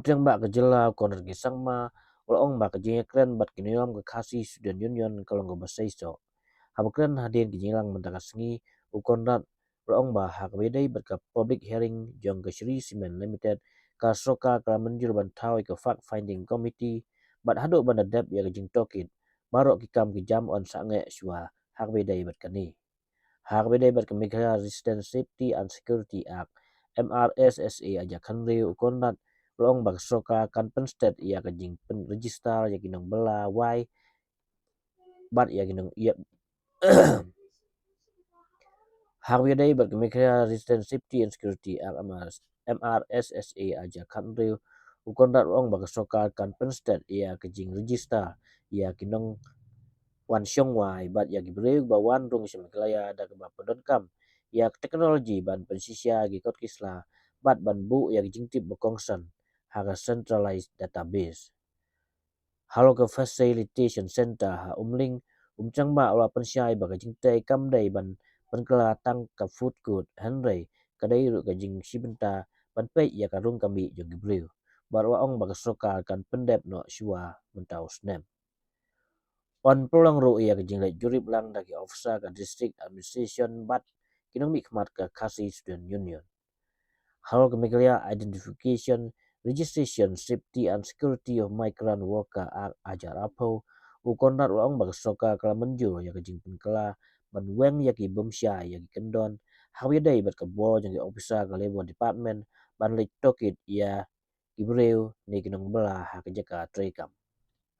Trăng bạc cái jela kon cái sang ma ong bạc cái kren bat kiniam ke khasi student union kalau nggak bahasa iso. Habakren hadin kijilang mentakas sengi ukonrat ong ba hak bedai berka public hearing jong ke Shree Cement Limited ka soka ka menjur bantau ke fact finding committee bat haduk banda dep ya ke jing tokit barok kikam ke jam on sange Shwa hak bedai berkani. Hak bedai berka Migration Resistance Safety and Security Act MRSSA aja kanri ukonrat long bag soka kan penstet ia ke jing pen register ya kinong bela wai bat ya kinong ia Harvey berkemikir Resistance Safety and Security Act MRSSA aja country ukondat orang bagasoka kan penstet ia kejing register ia kinong wan syong wai bat ya gibreu ba wan rung semaklaya ada ke bapadon kam ia teknologi ban pensisia gikot kisla bat ban bu ya gijing tip bekongsan haga centralized database halo ke Facilitation Center ha umling umchang ba ola pensyai baga jing Treikam dai ban penkela tang ka food good Henry kadai ru ka jing sibenta ban pe ya ka Rung kami jo Briew barwa ong baga soka kan pendep no Shwa mentau snem on pulang ru ya ka jing le jurip lang dagi officer ka district administration bat kinong mi khmat ka khasi student union halo ke megalia identification registration safety and security of migrant worker ajar apo ukonrat waong bagsoka kala menjur ya kejing penkela ban weng ya ki bomsya ya ki kendon hawidai bat kebo jang officer ka labor department ban lik tokit ya Briew ni kinong bela ha kejaka Treikam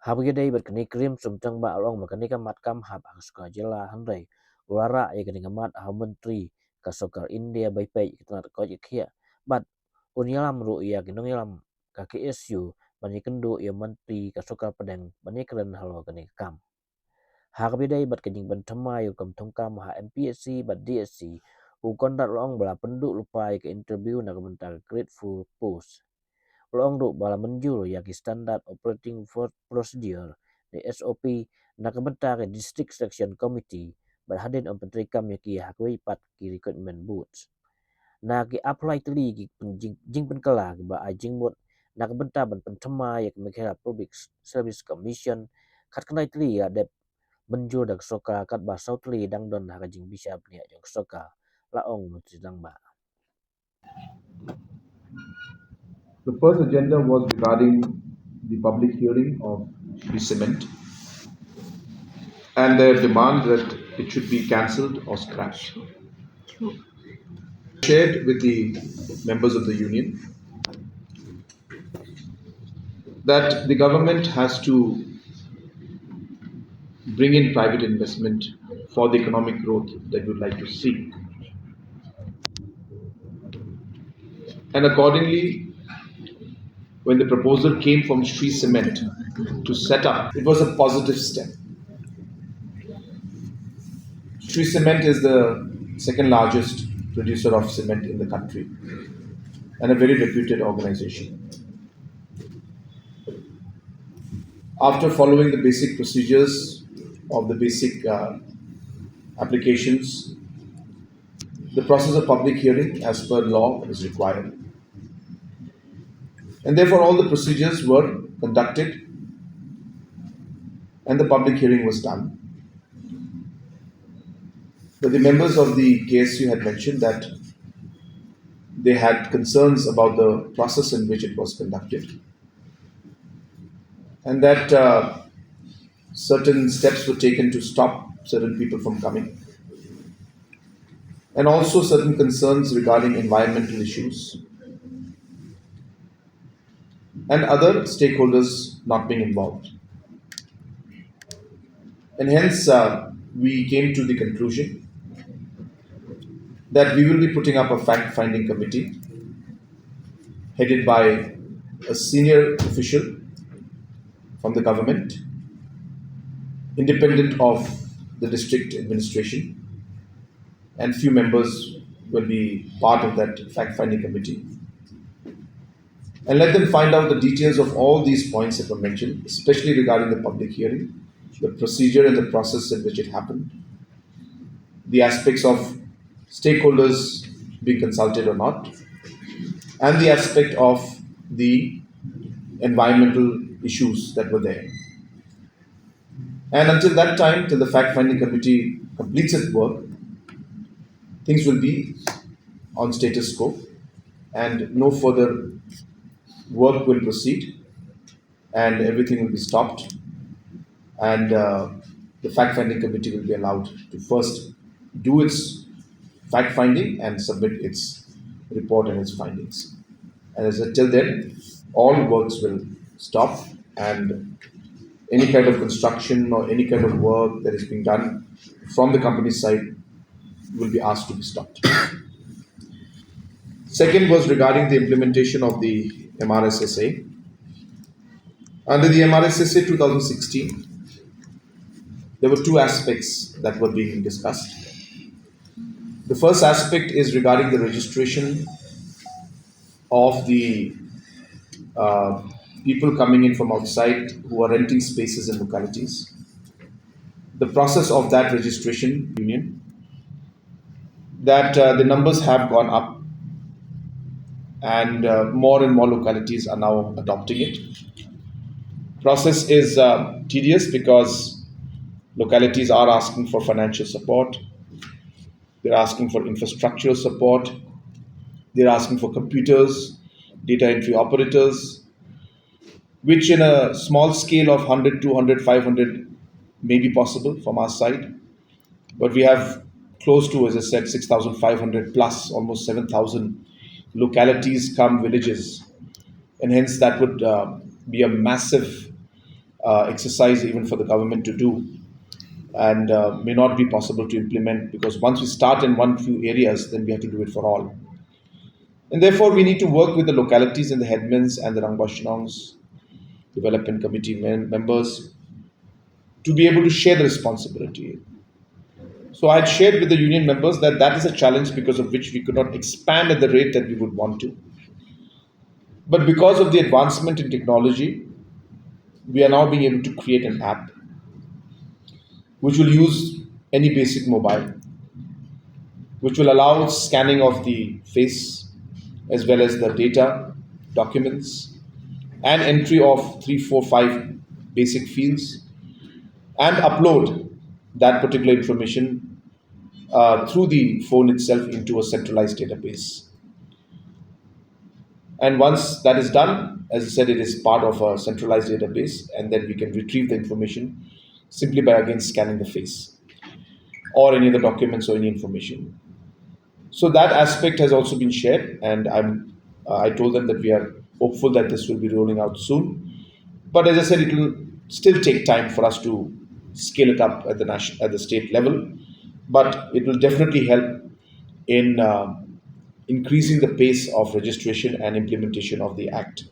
hawidai bat kini krim sumtang ba along makanika matkam hab aksuka jela handai ulara ya kini ngamat ha menteri ka sokar India bai pai kitnat ko ikhia bat unyalam ru ya kinong yalam ka KSU bani kendo ya menteri ka sokar pedang bani keren halo kani kam hak bidai bat kajing ban Thymmai kam thongkam ha Mpsc bat DSC ukondat long bala penduk lupai ke interview na kementar grateful post long ru bala menjur ya ki standard operating procedure di SOP na kementar district section committee berhadin on Treikam ya ki hakwi pat ki recruitment boots na ki apply teli ki jing penkela ki ba jing bot na kementar ban Thymmai ya ki public service commission kat kenai teli ya dep menjur dak soka kat ba sautli dang don ha jing bisa pnia jong soka laong menteri dang ba. The first agenda was regarding the public hearing of Shree Cement and their demand that it should be cancelled or scrapped. Shared with the members of the union that the government has to bring in private investment for the economic growth that we would like to see. And accordingly, when the proposal came from Shree Cement to set up, it was a positive step. Shree Cement is the second largest producer of cement in the country and a very reputed organization. After following the basic procedures of the basic applications, the process of public hearing as per law is required. And therefore all the procedures were conducted and the public hearing was done. But the members of the KSU had mentioned that they had concerns about the process in which it was conducted and that certain steps were taken to stop certain people from coming, and also certain concerns regarding environmental issues and other stakeholders not being involved. And hence, we came to the conclusion that we will be putting up a fact-finding committee headed by a senior official from the government, independent of the district administration, and few members will be part of that fact-finding committee. And let them find out the details of all these points that were mentioned, especially regarding the public hearing, the procedure and the process in which it happened, the aspects of stakeholders being consulted or not, and the aspect of the environmental issues that were there. And until that time, till the fact finding committee completes its work, things will be on status quo and no further work will proceed and everything will be stopped. And the fact finding committee will be allowed to first do its fact finding and submit its report and its findings. And as until then, all works will stop and any kind of construction or any kind of work that is being done from the company's side will be asked to be stopped. Second was regarding the implementation of the MRSSA. Under the MRSSA 2016, there were two aspects that were being discussed. The first aspect is regarding the registration of the uh, people coming in from outside who are renting spaces in localities. The process of that registration union, that the numbers have gone up and more and more localities are now adopting it. Process is tedious because localities are asking for financial support, they're asking for infrastructural support, they're asking for computers, data entry operators, which in a small scale of 100, 200, 500 may be possible from our side. But we have close to, as I said, 6,500 plus, almost 7,000 localities come villages. And hence that would be a massive exercise even for the government to do and may not be possible to implement because once we start in one few areas, then we have to do it for all. And therefore, we need to work with the localities and the headmans and the Rangbashnongs, development committee members to be able to share the responsibility. So I had shared with the union members that that is a challenge because of which we could not expand at the rate that we would want to. But because of the advancement in technology, we are now being able to create an app which will use any basic mobile, which will allow scanning of the face as well as the data, documents, and entry of 3, 4, 5 basic fields and upload that particular information through the phone itself into a centralized database. And once that is done, as I said, it is part of a centralized database, and then we can retrieve the information simply by again scanning the face or any other documents or any information. So that aspect has also been shared, and I told them that we are hopeful that this will be rolling out soon. But as I said, it will still take time for us to scale it up at the national, at the state level. But it will definitely help in increasing the pace of registration and implementation of the act.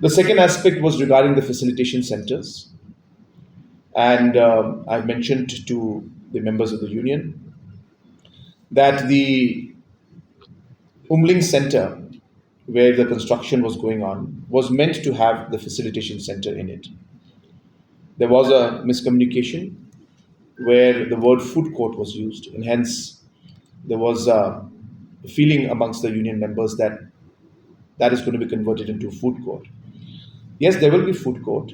The second aspect was regarding the facilitation centers, and I've mentioned to the members of the union that the Umling Center, where the construction was going on, was meant to have the facilitation center in it. There was a miscommunication where the word food court was used, and hence there was a feeling amongst the union members that that is going to be converted into a food court. Yes, there will be food court,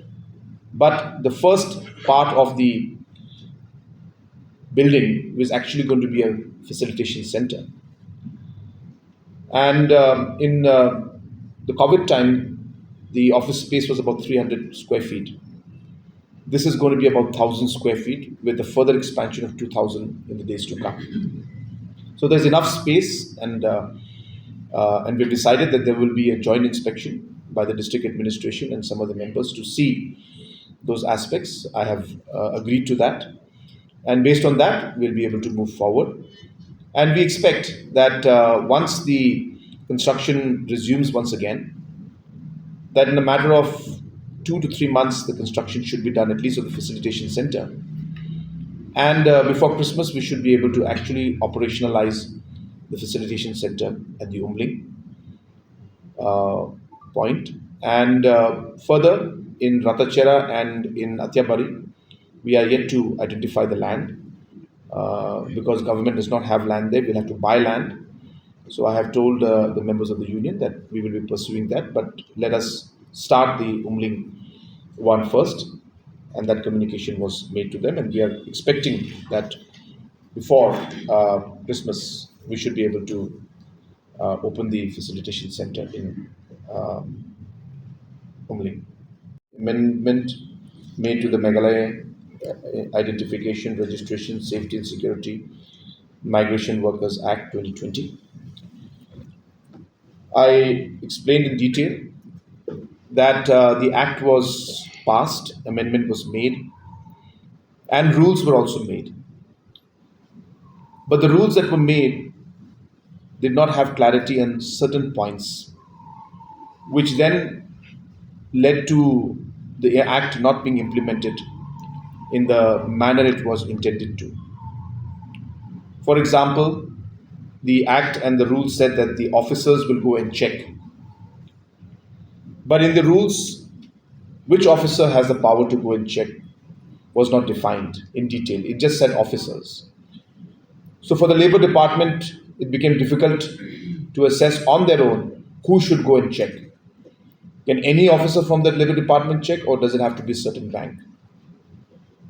but the first part of the building was actually going to be a facilitation center. And in the COVID time, the office space was about 300 square feet. This is going to be about 1,000 square feet with a further expansion of 2,000 in the days to come. So there's enough space, and we've decided that there will be a joint inspection by the district administration and some of the members to see those aspects. I have agreed to that, and based on that, we'll be able to move forward. And we expect that once the construction resumes once again, that in a matter of 2 to 3 months, the construction should be done, at least of the facilitation center. And before Christmas, we should be able to actually operationalize the facilitation center at the Umling uh, point. And further, in Ratachera and in Atyabari, we are yet to identify the land. because government does not have land there. We'll have to buy land. So I have told the members of the union that we will be pursuing that, but let us start the Umling one first, and that communication was made to them, and we are expecting that before Christmas we should be able to open the facilitation center in Umling. Amendment made to the Meghalaya Identification, Registration, Safety and Security Migration Workers Act 2020. I explained in detail that the act was passed, amendment was made, and rules were also made. But the rules that were made did not have clarity on certain points, which then led to the act not being implemented in the manner it was intended to. For example, the act and the rules said that the officers will go and check. But in the rules, which officer has the power to go and check was not defined in detail. It just said officers. So for the Labour Department, it became difficult to assess on their own who should go and check. Can any officer from that Labour Department check, or does it have to be a certain rank?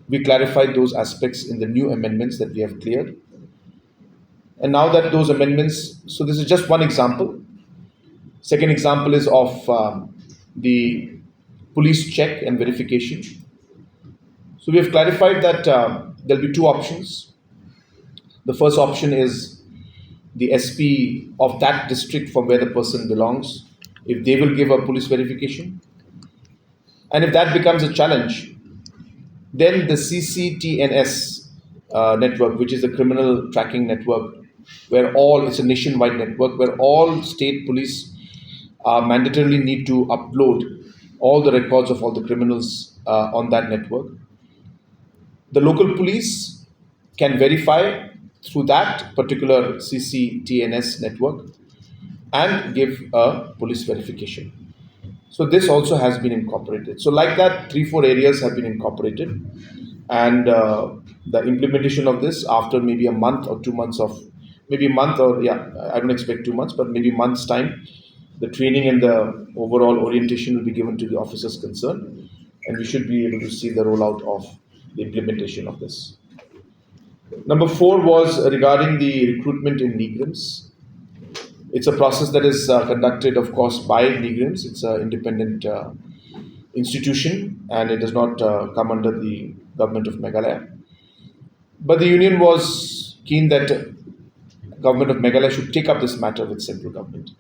We clarified those aspects in the new amendments that we have cleared. And now that those amendments, so this is just one example. Second example is of the police check and verification. So we have clarified that there'll be two options. The first option is the SP of that district from where the person belongs, if they will give a police verification. And if that becomes a challenge, then the CCTNS network, which is the criminal tracking network, where it's a nationwide network where all state police mandatorily need to upload all the records of all the criminals on that network. The local police can verify through that particular CCTNS network and give a police verification. So this also has been incorporated. So like that, 3-4 areas have been incorporated, and the implementation of this after maybe a month or 2 months of maybe a month, or I don't expect 2 months, but maybe months time, the training and the overall orientation will be given to the officers concerned, and we should be able to see the rollout of the implementation of this. Number 4 was regarding the recruitment in Negrams. It's a process that is conducted, of course, by Negrams. It's an independent institution, and it does not come under the government of Meghalaya. But the union was keen that government of Meghalaya should take up this matter with central government.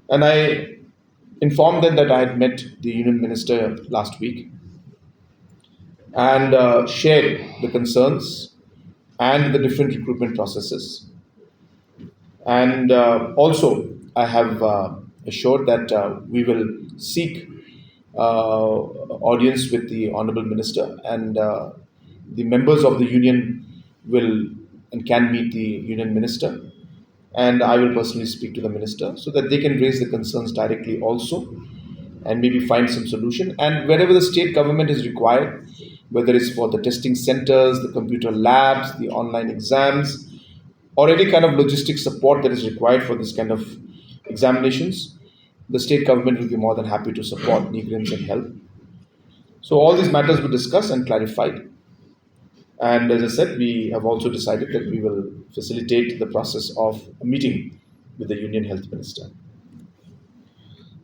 And I informed them that I had met the union minister last week and shared the concerns and the different recruitment processes. And also, I have assured that we will seek audience with the Honorable Minister, and the members of the union will and can meet the union minister. And I will personally speak to the minister so that they can raise the concerns directly also and maybe find some solution. And wherever the state government is required, whether it's for the testing centers, the computer labs, the online exams, or any kind of logistic support that is required for this kind of examinations, the state government will be more than happy to support Negrams and help. So all these matters were discussed and clarified. And as I said, we have also decided that we will facilitate the process of a meeting with the Union Health Minister.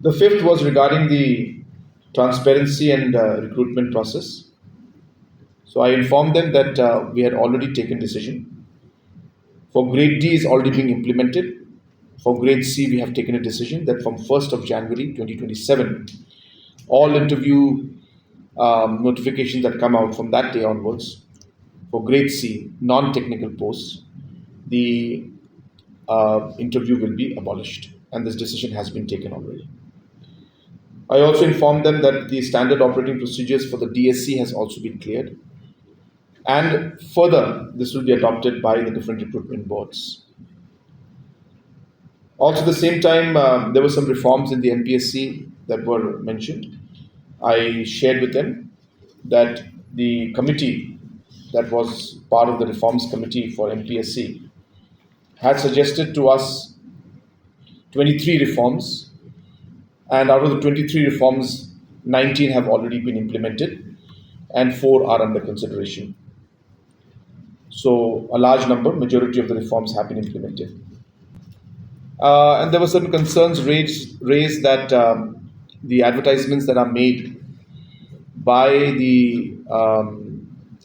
The fifth was regarding the transparency and recruitment process. So I informed them that we had already taken decision. For grade D is already being implemented. For grade C, we have taken a decision that from 1st of January 2027, all interview notifications that come out from that day onwards for grade C, non-technical posts, the interview will be abolished, and this decision has been taken already. I also informed them that the standard operating procedures for the DSC has also been cleared, and further, this will be adopted by the different recruitment boards. Also, at the same time, there were some reforms in the Mpsc that were mentioned. I shared with them that the committee that was part of the reforms committee for MPSC, had suggested to us 23 reforms, and out of the 23 reforms, 19 have already been implemented and 4 are under consideration. So, a large number, majority of the reforms have been implemented. And there were certain concerns raised that the advertisements that are made by the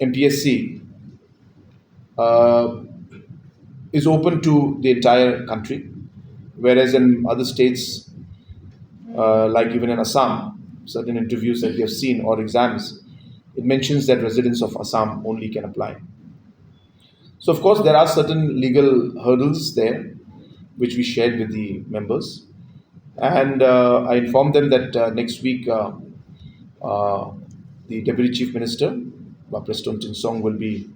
MPSC uh, is open to the entire country, whereas in other states, like even in Assam, certain interviews that we have seen or exams, it mentions that residents of Assam only can apply. So, of course, there are certain legal hurdles there, which we shared with the members. And I informed them that next week uh, the Deputy Chief Minister, President Pynsangeh, will be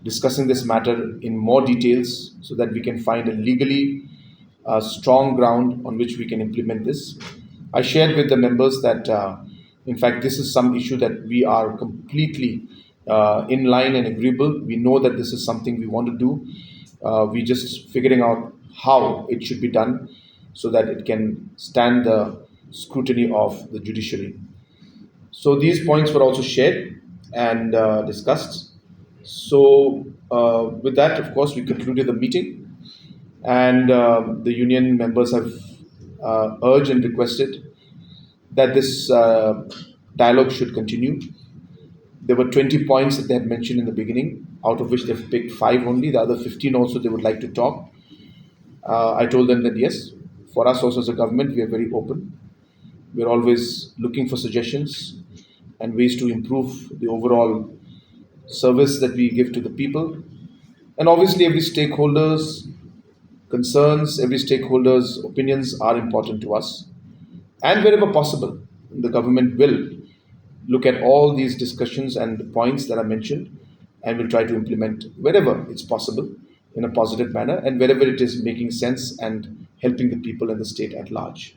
discussing this matter in more details so that we can find a legally strong ground on which we can implement this. I shared with the members that, in fact, this is some issue that we are completely in line and agreeable. We know that this is something we want to do. We just figuring out how it should be done so that it can stand the scrutiny of the judiciary. So these points were also shared and discussed. So with that, of course, we concluded the meeting, and the union members have urged and requested that this dialogue should continue. There were 20 points that they had mentioned in the beginning, out of which they've picked 5 only. The other 15 also they would like to talk. I told them that yes, for us also as a government, we are very open. We're always looking for suggestions and ways to improve the overall service that we give to the people. And obviously, every stakeholder's concerns, every stakeholder's opinions are important to us. And wherever possible, the government will look at all these discussions and the points that are mentioned and will try to implement wherever it's possible in a positive manner and wherever it is making sense and helping the people and the state at large.